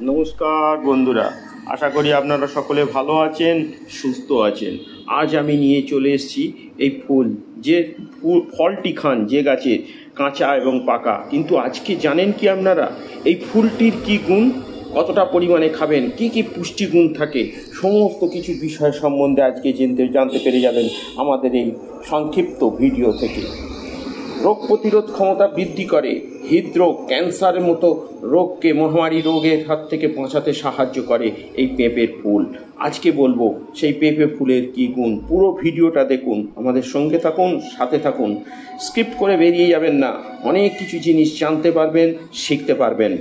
নমস্কার বন্ধুরা, আশা করি আপনারা সকলে ভালো আছেন, সুস্থ আছেন। আজ আমি নিয়ে চলে এসেছি এই ফুল, যে ফলটি খান যে গাছে, কাঁচা এবং পাকা। কিন্তু আজকে জানেন কি আপনারা এই ফুলটির কি গুণ, কতটা পরিমাণে খাবেন, কি কি পুষ্টিগুণ থাকে, সমস্ত কিছু বিষয় সম্বন্ধে আজকে জানতে পেরে যাবেন আমাদের এই সংক্ষিপ্ত ভিডিও থেকে। রোগ প্রতিরোধ ক্ষমতা বৃদ্ধি করে, হৃদরোগ, ক্যান্সারের মতো রোগকে, মহামারী রোগের হাত থেকে বাঁচাতে সাহায্য করে এই পেঁপের ফুল। আজকে বলবো সেই পেঁপে ফুলের কী গুণ। পুরো ভিডিওটা দেখুন, আমাদের সঙ্গে থাকুন, সাথে থাকুন, স্কিপ করে বেরিয়ে যাবেন না। অনেক কিছু জিনিস জানতে পারবেন, শিখতে পারবেন।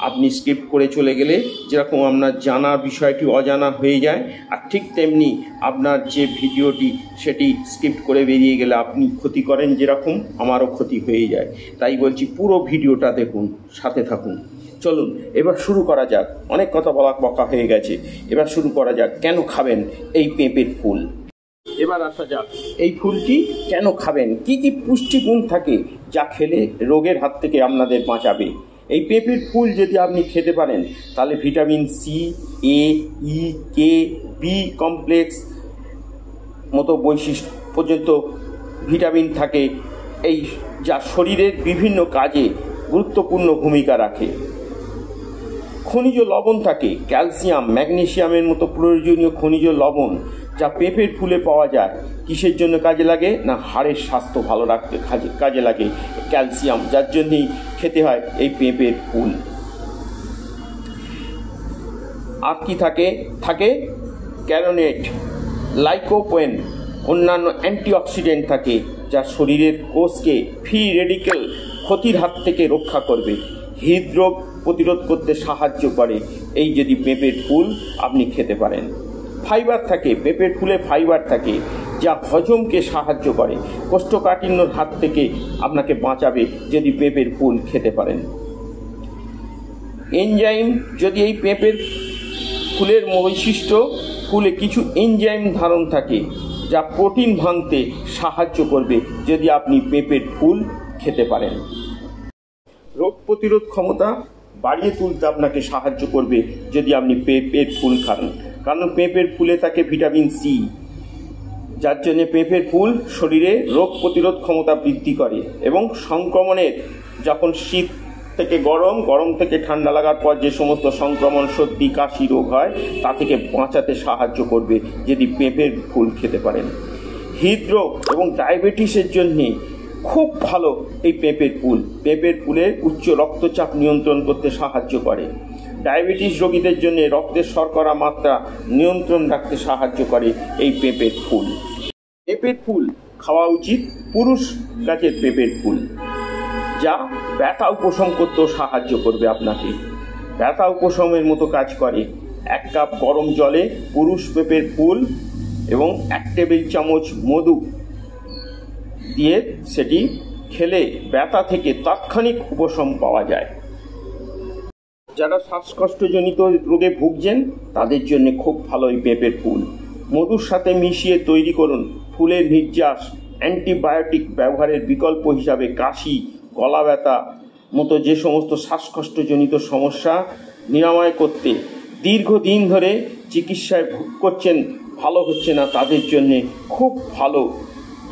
আপনি স্কিপ করে চলে গেলে যেরকম আপনার জানা বিষয়টি অজানা হয়ে যায়, আর ঠিক তেমনি আপনার যে ভিডিওটি সেটি স্কিপ করে বেরিয়ে গেলে আপনি ক্ষতি করেন, যেরকম আমারও ক্ষতি হয়ে যায়। তাই বলছি পুরো ভিডিওটা দেখুন, সাথে থাকুন। চলুন এবার শুরু করা যাক। অনেক কথা বকা হয়ে গেছে, এবার শুরু করা যাক কেন খাবেন এই পেঁপের ফুল। এবার আসা যাক এই ফুলটি কেন খাবেন, কি কি পুষ্টিগুণ থাকে যা খেলে রোগের হাত থেকে আপনাদের বাঁচাবে। এই পেঁপের ফুল যদি আপনি খেতে পারেন তাহলে ভিটামিন সি, এ, ই, কে, বি কমপ্লেক্স মতো বৈশিষ্ট্য পর্যন্ত ভিটামিন থাকে, এই যা শরীরের বিভিন্ন কাজে গুরুত্বপূর্ণ ভূমিকা রাখে। খনিজ লবণ থাকে, ক্যালসিয়াম, ম্যাগনেসিয়ামের মতো প্রয়োজনীয় খনিজ লবণ যা পেঁপের ফুলে পাওয়া যায়। কিসের জন্য কাজে লাগে না, হাড়ের স্বাস্থ্য ভালো রাখতে কাজে লাগে ক্যালসিয়াম, যার জন্যই খেতে হয় এই পেঁপের ফুল। আর কি থাকে ক্যারোটেনয়েড, লাইকোপেন, অন্যান্য অ্যান্টিঅক্সিডেন্ট থাকে যা শরীরের কোষকে ফ্রি রেডিক্যাল ক্ষতির হাত থেকে রক্ষা করবে, হৃদরোগ প্রতিরোধ করতে সাহায্য করে এই যদি পেঁপের ফুল আপনি খেতে পারেন। ফাইবার থাকে, পেঁপের ফুলে ফাইবার থাকে যা হজমকে সাহায্য করে, কোষ্ঠকাঠিন্যর হাত থেকে আপনাকে বাঁচাবে যদি পেঁপের ফুল খেতে পারেন। এনজাইম, যদি এই পেঁপের ফুলের বৈশিষ্ট্য, ফুলে কিছু এনজাইম ধারণ থাকে যা প্রোটিন ভাঙতে সাহায্য করবে যদি আপনি পেঁপের ফুল খেতে পারেন। রোগ প্রতিরোধ ক্ষমতা বাড়িয়ে তুলতে আপনাকে সাহায্য করবে যদি আপনি পেঁপের ফুল খান, কারণ পেঁপের ফুলে থাকে ভিটামিন সি, যার জন্য পেঁপের ফুল শরীরে রোগ প্রতিরোধ ক্ষমতা বৃদ্ধি করে এবং সংক্রমণের, যখন শীত থেকে গরম থেকে ঠান্ডা লাগার পর যে সমস্ত সংক্রমণ, সর্দি, কাশি রোগ হয় তা থেকে বাঁচাতে সাহায্য করবে যদি পেঁপের ফুল খেতে পারেন। হৃদরোগ এবং ডায়াবেটিসের জন্যে খুব ভালো এই পেঁপের ফুল। পেঁপের ফুলের উচ্চ রক্তচাপ নিয়ন্ত্রণ করতে সাহায্য করে। ডায়াবেটিস রোগীদের জন্য রক্তের শর্করা মাত্রা নিয়ন্ত্রণ রাখতে সাহায্য করে এই পেঁপের ফুল। পেঁপের ফুল খাওয়া উচিত পুরুষ গাছের পেঁপের ফুল, যা ব্যথা উপশম করতেও সাহায্য করবে আপনাকে, ব্যথা উপশমের মতো কাজ করে। 1 কাপ গরম জলে পুরুষ পেঁপের ফুল এবং 1 টেবিল চামচ মধু দিয়ে সেটি খেলে ব্যথা থেকে তাৎক্ষণিক উপশম পাওয়া যায়। যারা শ্বাসকষ্টজনিত রোগে ভুগছেন তাদের জন্য খুব ভালো এই পেঁপের ফুল। মধুর সাথে মিশিয়ে তৈরি করুন। ফুলের নির্যাস অ্যান্টিবায়োটিক ব্যবহারের বিকল্প হিসাবে কাশি, গলা ব্যথা মতো যে সমস্ত শ্বাসকষ্টজনিত সমস্যা নিরাময় করতে দীর্ঘদিন ধরে চিকিৎসায় ভোগ করছেন, ভালো হচ্ছে না, তাদের জন্যে খুব ভালো।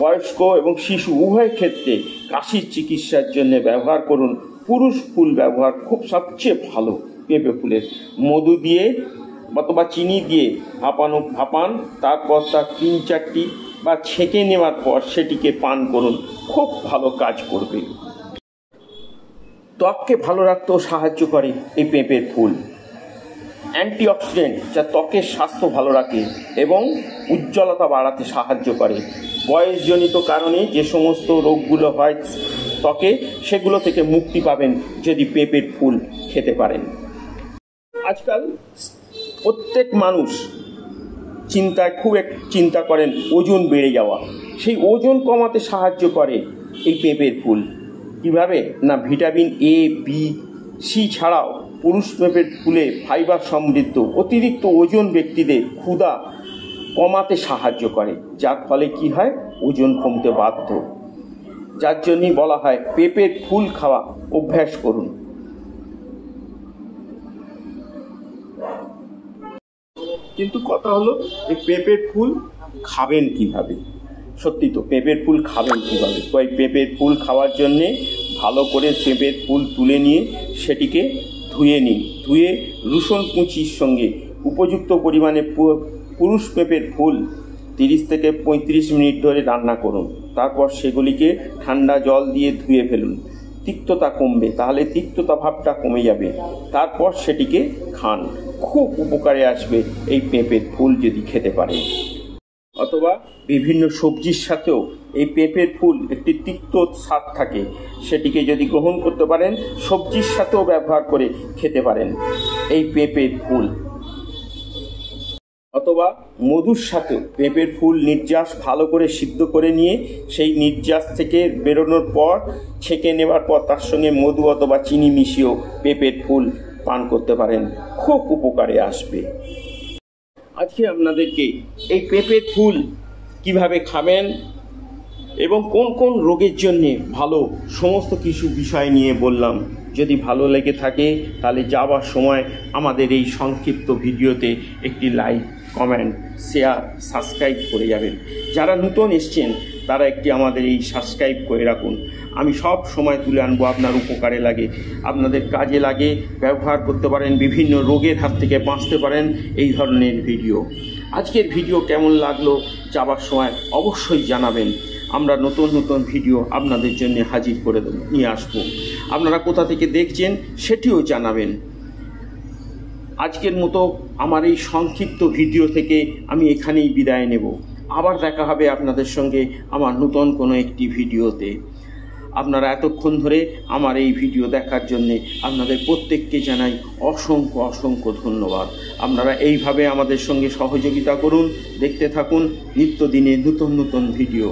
বয়স্ক এবং শিশু উভয় ক্ষেত্রে কাশির চিকিৎসার জন্য ব্যবহার করুন। পুরুষ ফুল ব্যবহার খুব সবচেয়ে ভালো পেঁপে ফুলের। মধু দিয়ে অথবা চিনি দিয়ে ভাপান, তারপর তার 3-4টি বা ছেঁকে নেওয়ার পর সেটিকে পান করুন, খুব ভালো কাজ করবে। ত্বককে ভালো রাখতেও সাহায্য করে এই পেঁপের ফুল। অ্যান্টিঅক্সিডেন্ট যা ত্বকের স্বাস্থ্য ভালো রাখে এবং উজ্জ্বলতা বাড়াতে সাহায্য করে। বয়সজনিত কারণে যে সমস্ত রোগগুলো হয় ত্বকে, সেগুলো থেকে মুক্তি পাবেন যদি পেঁপের ফুল খেতে পারেন। আজকাল প্রত্যেক মানুষ খুব চিন্তা করেন ওজন বেড়ে যাওয়া, সেই ওজন কমাতে সাহায্য করে এই পেঁপের ফুল। কিভাবে না, ভিটামিন এ, বি, সি ছাড়াও পুরুষ পেঁপের ফুলে ফাইবার সমৃদ্ধ অতিরিক্ত ওজন ব্যক্তিদের ক্ষুধা কমাতে সাহায্য করে, যার ফলে কি হয়, ওজন কমতে বাধ্য। যার জন্যই বলা হয় পেঁপের ফুল খাওয়া অভ্যাস করুন। কিন্তু কথা হলো এই পেঁপের ফুল খাবেন কিভাবে। সত্যি তো, পেঁপের ফুল খাবেন কীভাবে? তো এই পেঁপের ফুল খাওয়ার জন্যে ভালো করে পেঁপের ফুল তুলে নিয়ে সেটিকে ধুয়ে নিন। ধুয়ে রসুন কুচির সঙ্গে উপযুক্ত পরিমাণে পুরুষ পেঁপের ফুল 30 থেকে 35 মিনিট ধরে রান্না করুন। তারপর সেগুলিকে ঠান্ডা জল দিয়ে ধুয়ে ফেলুন। তিক্ততা কমবে, তাহলে তিক্ততা ভাবটা কমে যাবে। তারপর সেটিকে খান, খুব উপকারে আসবে এই পেঁপের ফুল যদি খেতে পারেন। অথবা বিভিন্ন সবজির সাথেও এই পেঁপের ফুল একটি তিক্ত স্বাদ থাকে, সেটিকে যদি গ্রহণ করতে পারেন, সবজির সাথেও ব্যবহার করে খেতে পারেন এই পেঁপের ফুল। অথবা মধুর সাথেও পেঁপের ফুল নির্যাস ভালো করে সিদ্ধ করে নিয়ে সেই নির্যাস থেকে বেরোনোর পর ছেঁকে নেওয়ার পর তার সঙ্গে মধু অথবা চিনি মিশিয়েও পেঁপের ফুল পান করতে পারেন, খুব উপকারে আসবে। আজকে আপনাদেরকে এই পেঁপের ফুল কিভাবে খাবেন এবং কোন কোন রোগের জন্যে ভালো, সমস্ত কিছু বিষয় নিয়ে বললাম। যদি ভালো লেগে থাকে তাহলে যাওয়ার সময় আমাদের এই সংক্ষিপ্ত ভিডিওতে একটি লাইক, কমেন্ট, শেয়ার, সাবস্ক্রাইব করে যাবেন। যারা নতুন এসছেন তারা একটি আমাদের এই সাবস্ক্রাইব করে রাখুন। আমি সব সময় তুলে আনবো, আপনার উপকারে লাগে, আপনাদের কাজে লাগে, ব্যবহার করতে পারেন, বিভিন্ন রোগের হাত থেকে বাঁচতে পারেন এই ধরনের ভিডিও। আজকের ভিডিও কেমন লাগলো যাবার সময় অবশ্যই জানাবেন। আমরা নতুন নতুন ভিডিও আপনাদের জন্য হাজির করে নিয়ে আসবো। আপনারা কোথা থেকে দেখছেন সেটিও জানাবেন। আজকের মতো আমার এই সংক্ষিপ্ত ভিডিও থেকে আমি এখানেই বিদায় নেব। আবার দেখা হবে আপনাদের সঙ্গে আমার নতুন কোনো একটি ভিডিওতে। আপনারা এতক্ষণ ধরে আমার এই ভিডিও দেখার জন্যে আপনাদের প্রত্যেককে জানাই অসংখ্য অসংখ্য ধন্যবাদ। আপনারা এইভাবে আমাদের সঙ্গে সহযোগিতা করুন, দেখতে থাকুন নিত্যদিনে নতুন নতুন ভিডিও।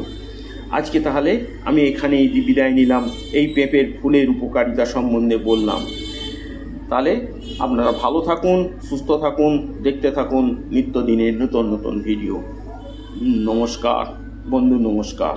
আজকে তাহলে আমি এখানেই বিদায় নিলাম, এই পেঁপের ফুলের উপকারিতা সম্বন্ধে বললাম। তাহলে আপনারা ভালো থাকুন, সুস্থ থাকুন, দেখতে থাকুন নিত্যদিনের নতুন নতুন ভিডিও। নমস্কার বন্ধু, নমস্কার।